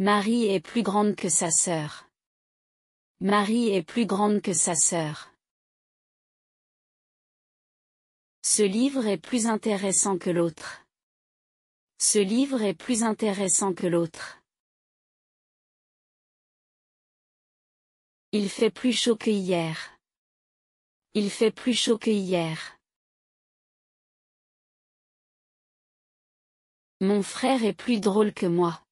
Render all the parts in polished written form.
Marie est plus grande que sa sœur. Marie est plus grande que sa sœur. Ce livre est plus intéressant que l'autre. Ce livre est plus intéressant que l'autre. Il fait plus chaud que hier. Il fait plus chaud que hier. Mon frère est plus drôle que moi.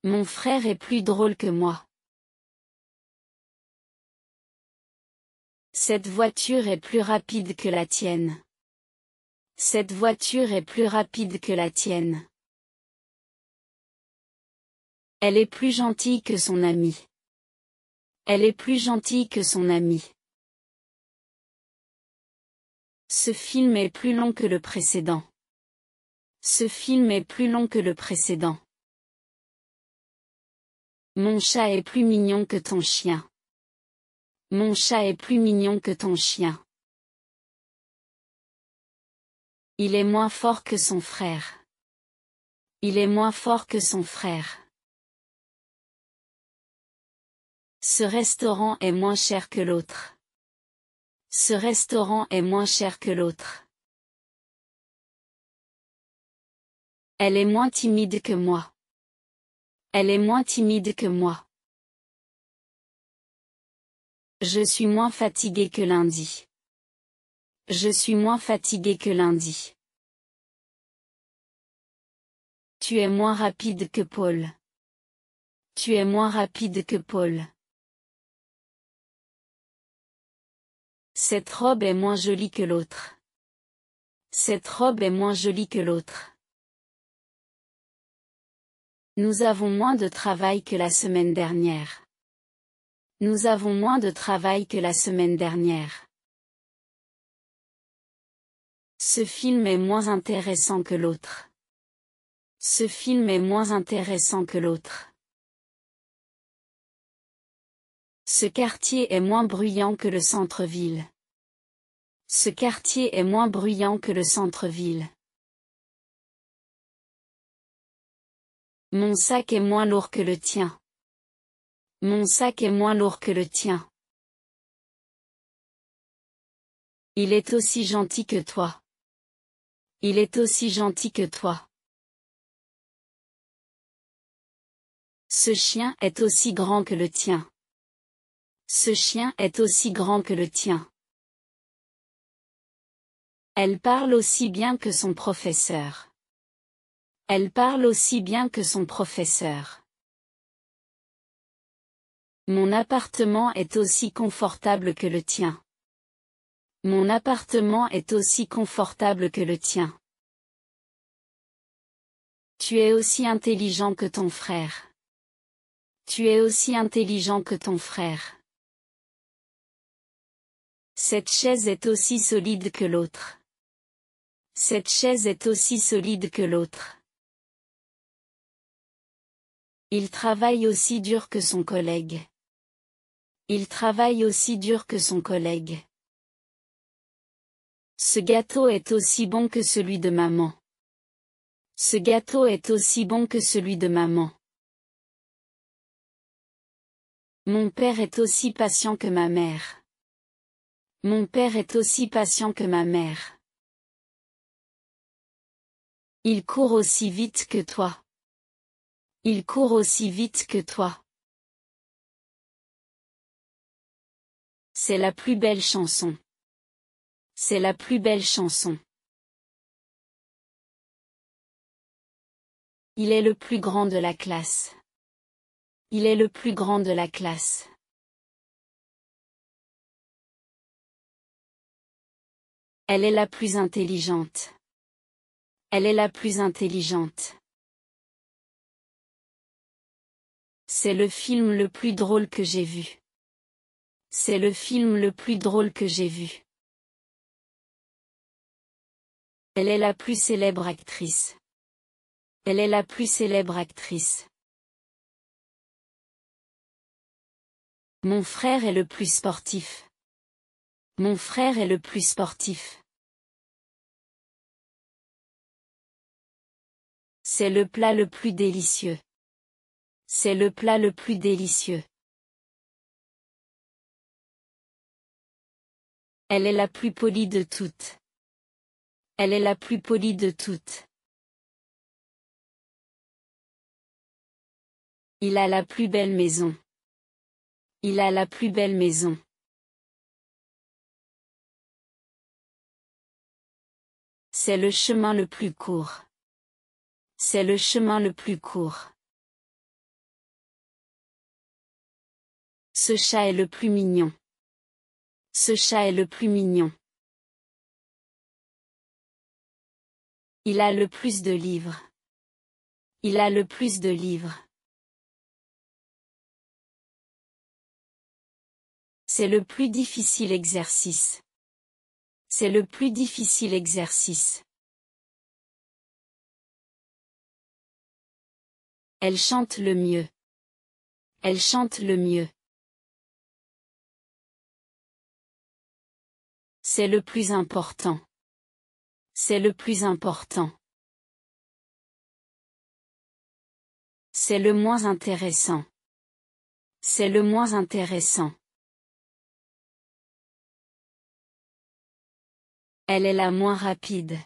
Mon frère est plus drôle que moi. Cette voiture est plus rapide que la tienne. Cette voiture est plus rapide que la tienne. Elle est plus gentille que son amie. Elle est plus gentille que son amie. Ce film est plus long que le précédent. Ce film est plus long que le précédent. Mon chat est plus mignon que ton chien. Mon chat est plus mignon que ton chien. Il est moins fort que son frère. Il est moins fort que son frère. Ce restaurant est moins cher que l'autre. Ce restaurant est moins cher que l'autre. Elle est moins timide que moi. Elle est moins timide que moi. Je suis moins fatigué que lundi. Je suis moins fatigué que lundi. Tu es moins rapide que Paul. Tu es moins rapide que Paul. Cette robe est moins jolie que l'autre. Cette robe est moins jolie que l'autre. Nous avons moins de travail que la semaine dernière. Nous avons moins de travail que la semaine dernière. Ce film est moins intéressant que l'autre. Ce film est moins intéressant que l'autre. Ce quartier est moins bruyant que le centre-ville. Ce quartier est moins bruyant que le centre-ville. Mon sac est moins lourd que le tien. Mon sac est moins lourd que le tien. Il est aussi gentil que toi. Il est aussi gentil que toi. Ce chien est aussi grand que le tien. Ce chien est aussi grand que le tien. Elle parle aussi bien que son professeur. Elle parle aussi bien que son professeur. Mon appartement est aussi confortable que le tien. Mon appartement est aussi confortable que le tien. Tu es aussi intelligent que ton frère. Tu es aussi intelligent que ton frère. Cette chaise est aussi solide que l'autre. Cette chaise est aussi solide que l'autre. Il travaille aussi dur que son collègue. Il travaille aussi dur que son collègue. Ce gâteau est aussi bon que celui de maman. Ce gâteau est aussi bon que celui de maman. Mon père est aussi patient que ma mère. Mon père est aussi patient que ma mère. Il court aussi vite que toi. Il court aussi vite que toi. C'est la plus belle chanson. C'est la plus belle chanson. Il est le plus grand de la classe. Il est le plus grand de la classe. Elle est la plus intelligente. Elle est la plus intelligente. C'est le film le plus drôle que j'ai vu. C'est le film le plus drôle que j'ai vu. Elle est la plus célèbre actrice. Elle est la plus célèbre actrice. Mon frère est le plus sportif. Mon frère est le plus sportif. C'est le plat le plus délicieux. C'est le plat le plus délicieux. Elle est la plus polie de toutes. Elle est la plus polie de toutes. Il a la plus belle maison. Il a la plus belle maison. C'est le chemin le plus court. C'est le chemin le plus court. Ce chat est le plus mignon. Ce chat est le plus mignon. Il a le plus de livres. Il a le plus de livres. C'est le plus difficile exercice. C'est le plus difficile exercice. Elle chante le mieux. Elle chante le mieux. C'est le plus important. C'est le plus important. C'est le moins intéressant. C'est le moins intéressant. Elle est la moins rapide.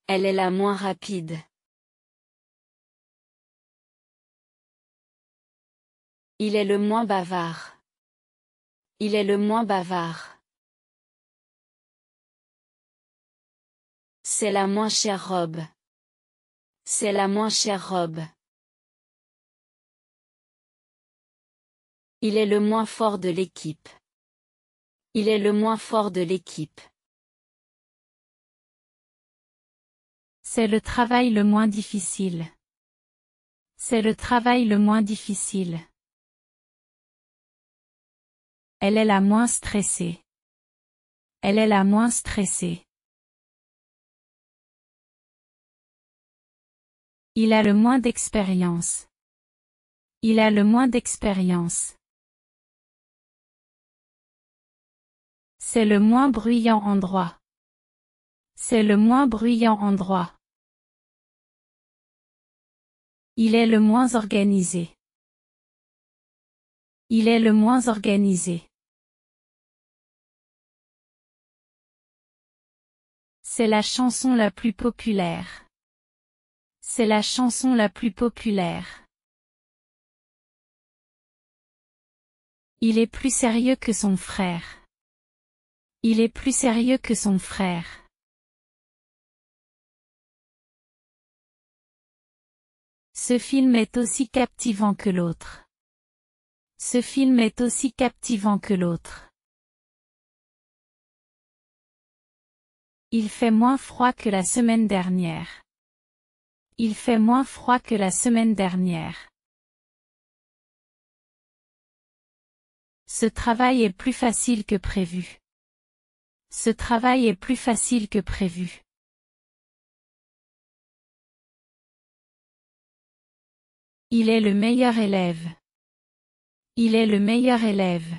Elle est la moins rapide. Il est le moins bavard. Il est le moins bavard. C'est la moins chère robe. C'est la moins chère robe. Il est le moins fort de l'équipe. Il est le moins fort de l'équipe. C'est le travail le moins difficile. C'est le travail le moins difficile. Elle est la moins stressée. Elle est la moins stressée. Il a le moins d'expérience. Il a le moins d'expérience. C'est le moins bruyant endroit. C'est le moins bruyant endroit. Il est le moins organisé. Il est le moins organisé. C'est la chanson la plus populaire. C'est la chanson la plus populaire. Il est plus sérieux que son frère. Il est plus sérieux que son frère. Ce film est aussi captivant que l'autre. Ce film est aussi captivant que l'autre. Il fait moins froid que la semaine dernière. Il fait moins froid que la semaine dernière. Ce travail est plus facile que prévu. Ce travail est plus facile que prévu. Il est le meilleur élève. Il est le meilleur élève.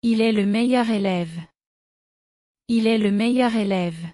Il est le meilleur élève. Il est le meilleur élève.